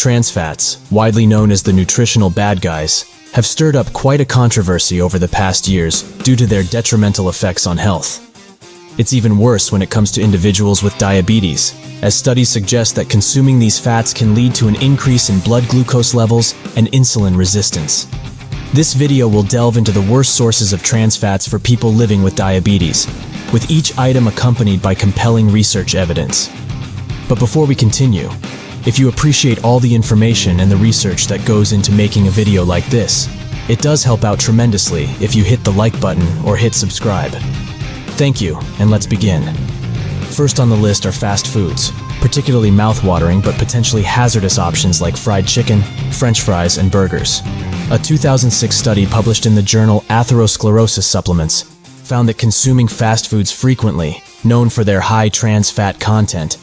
Trans fats, widely known as the nutritional bad guys, have stirred up quite a controversy over the past years due to their detrimental effects on health. It's even worse when it comes to individuals with diabetes, as studies suggest that consuming these fats can lead to an increase in blood glucose levels and insulin resistance. This video will delve into the worst sources of trans fats for people living with diabetes, with each item accompanied by compelling research evidence. But before we continue, if you appreciate all the information and the research that goes into making a video like this, it does help out tremendously if you hit the like button or hit subscribe. Thank you, and let's begin. First on the list are fast foods, particularly mouth-watering but potentially hazardous options like fried chicken, French fries, and burgers. A 2006 study published in the journal Atherosclerosis Supplements found that consuming fast foods frequently, known for their high trans fat content,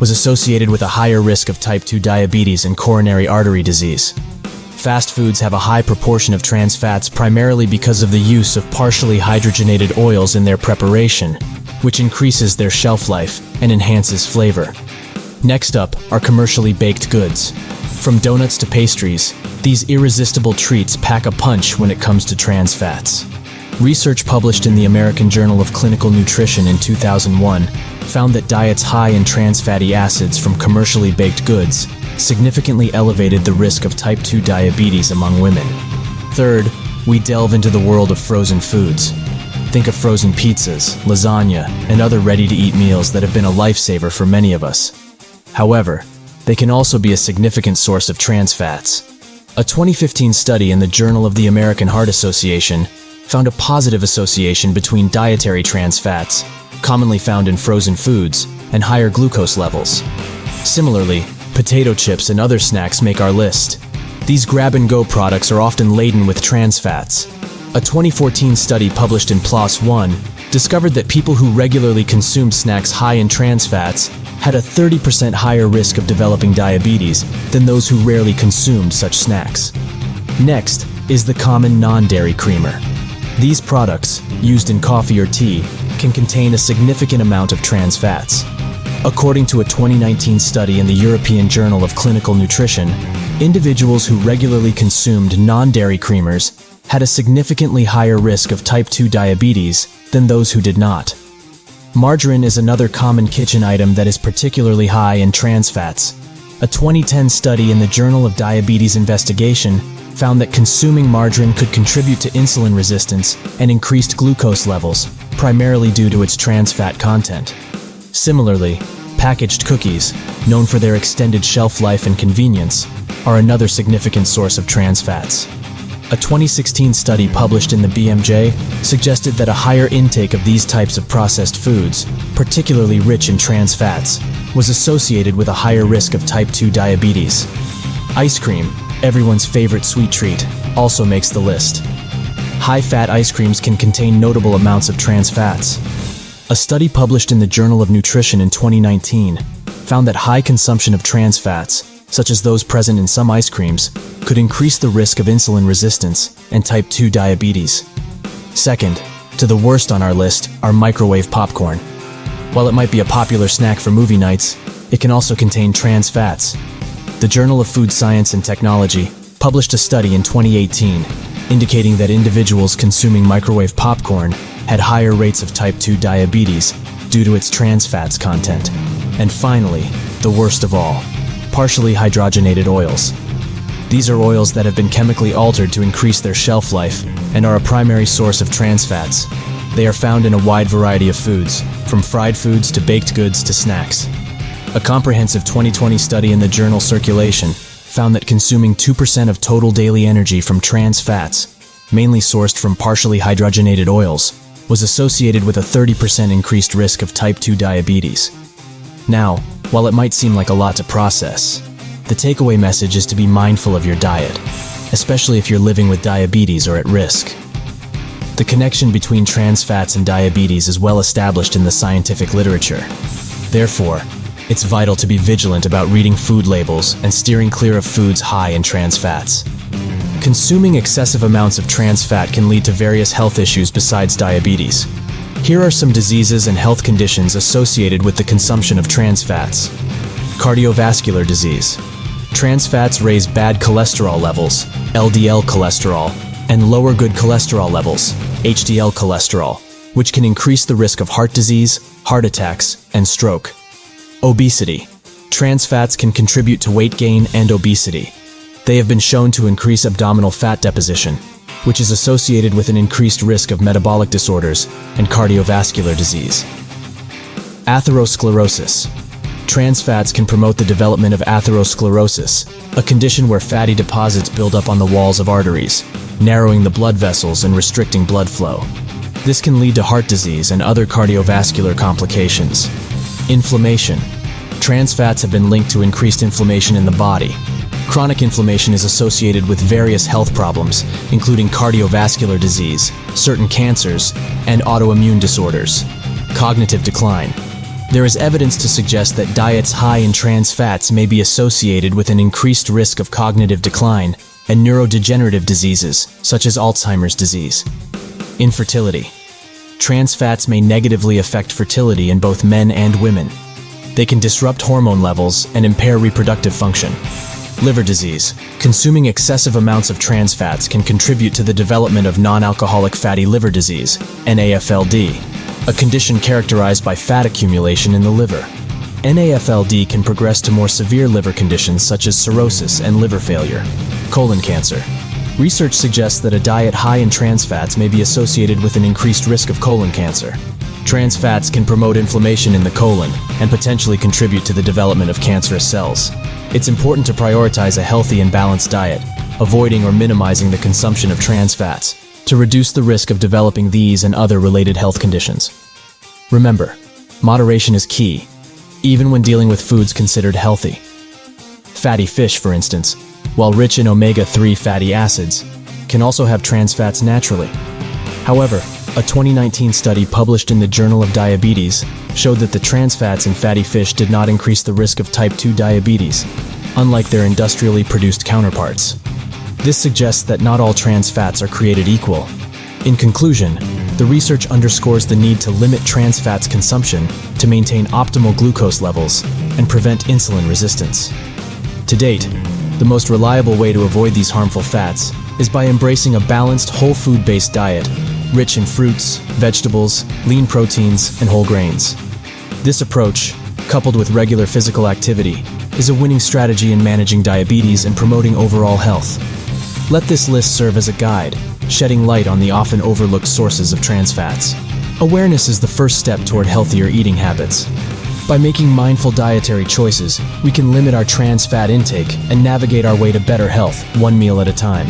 was associated with a higher risk of type 2 diabetes and coronary artery disease. Fast foods have a high proportion of trans fats primarily because of the use of partially hydrogenated oils in their preparation, which increases their shelf life and enhances flavor. Next up are commercially baked goods. From donuts to pastries, these irresistible treats pack a punch when it comes to trans fats. Research published in the American Journal of Clinical Nutrition in 2001 found that diets high in trans fatty acids from commercially baked goods significantly elevated the risk of type 2 diabetes among women. Third, we delve into the world of frozen foods. Think of frozen pizzas, lasagna, and other ready-to-eat meals that have been a lifesaver for many of us. However, they can also be a significant source of trans fats. A 2015 study in the Journal of the American Heart Association found a positive association between dietary trans fats, commonly found in frozen foods, and higher glucose levels. Similarly, potato chips and other snacks make our list. These grab-and-go products are often laden with trans fats. A 2014 study published in PLOS ONE discovered that people who regularly consumed snacks high in trans fats had a 30% higher risk of developing diabetes than those who rarely consumed such snacks. Next is the common non-dairy creamer. These products, used in coffee or tea, can contain a significant amount of trans fats. According to a 2019 study in the European Journal of Clinical Nutrition, individuals who regularly consumed non-dairy creamers had a significantly higher risk of type 2 diabetes than those who did not. Margarine is another common kitchen item that is particularly high in trans fats. A 2010 study in the Journal of Diabetes Investigation found that consuming margarine could contribute to insulin resistance and increased glucose levels, primarily due to its trans fat content. Similarly, packaged cookies, known for their extended shelf life and convenience, are another significant source of trans fats. A 2016 study published in the BMJ suggested that a higher intake of these types of processed foods, particularly rich in trans fats, was associated with a higher risk of type 2 diabetes. Ice cream, everyone's favorite sweet treat, also makes the list. High-fat ice creams can contain notable amounts of trans fats. A study published in the Journal of Nutrition in 2019 found that high consumption of trans fats, such as those present in some ice creams, could increase the risk of insulin resistance and type 2 diabetes. Second, to the worst on our list are microwave popcorn. While it might be a popular snack for movie nights, it can also contain trans fats. The Journal of Food Science and Technology published a study in 2018 indicating that individuals consuming microwave popcorn had higher rates of type 2 diabetes due to its trans fats content. And finally, the worst of all, partially hydrogenated oils. These are oils that have been chemically altered to increase their shelf life and are a primary source of trans fats. They are found in a wide variety of foods, from fried foods to baked goods to snacks. A comprehensive 2020 study in the journal Circulation found that consuming 2% of total daily energy from trans fats, mainly sourced from partially hydrogenated oils, was associated with a 30% increased risk of type 2 diabetes. Now, while it might seem like a lot to process, the takeaway message is to be mindful of your diet, especially if you're living with diabetes or at risk. The connection between trans fats and diabetes is well established in the scientific literature. Therefore, it's vital to be vigilant about reading food labels and steering clear of foods high in trans fats. Consuming excessive amounts of trans fat can lead to various health issues besides diabetes. Here are some diseases and health conditions associated with the consumption of trans fats. Cardiovascular disease. Trans fats raise bad cholesterol levels, LDL cholesterol, and lower good cholesterol levels, HDL cholesterol, which can increase the risk of heart disease, heart attacks, and stroke. Obesity. Trans fats can contribute to weight gain and obesity. They have been shown to increase abdominal fat deposition, which is associated with an increased risk of metabolic disorders and cardiovascular disease. Atherosclerosis. Trans fats can promote the development of atherosclerosis, a condition where fatty deposits build up on the walls of arteries, narrowing the blood vessels and restricting blood flow. This can lead to heart disease and other cardiovascular complications. Inflammation. Trans fats have been linked to increased inflammation in the body. Chronic inflammation is associated with various health problems, including cardiovascular disease, certain cancers, and autoimmune disorders. Cognitive decline. There is evidence to suggest that diets high in trans fats may be associated with an increased risk of cognitive decline and neurodegenerative diseases, such as Alzheimer's disease. Infertility. Trans fats may negatively affect fertility in both men and women. They can disrupt hormone levels and impair reproductive function. Liver disease. Consuming excessive amounts of trans fats can contribute to the development of non-alcoholic fatty liver disease, NAFLD, a condition characterized by fat accumulation in the liver. NAFLD can progress to more severe liver conditions such as cirrhosis and liver failure. Colon cancer. Research suggests that a diet high in trans fats may be associated with an increased risk of colon cancer. Trans fats can promote inflammation in the colon and potentially contribute to the development of cancerous cells. It's important to prioritize a healthy and balanced diet, avoiding or minimizing the consumption of trans fats to reduce the risk of developing these and other related health conditions. Remember, moderation is key, even when dealing with foods considered healthy. Fatty fish, for instance, while rich in omega-3 fatty acids, can also have trans fats naturally. However, a 2019 study published in the Journal of Diabetes showed that the trans fats in fatty fish did not increase the risk of type 2 diabetes, unlike their industrially produced counterparts. This suggests that not all trans fats are created equal. In conclusion, the research underscores the need to limit trans fats consumption to maintain optimal glucose levels and prevent insulin resistance. To date, the most reliable way to avoid these harmful fats is by embracing a balanced whole food-based diet, rich in fruits, vegetables, lean proteins, and whole grains. This approach, coupled with regular physical activity, is a winning strategy in managing diabetes and promoting overall health. Let this list serve as a guide, shedding light on the often overlooked sources of trans fats. Awareness is the first step toward healthier eating habits. By making mindful dietary choices, we can limit our trans fat intake and navigate our way to better health, one meal at a time.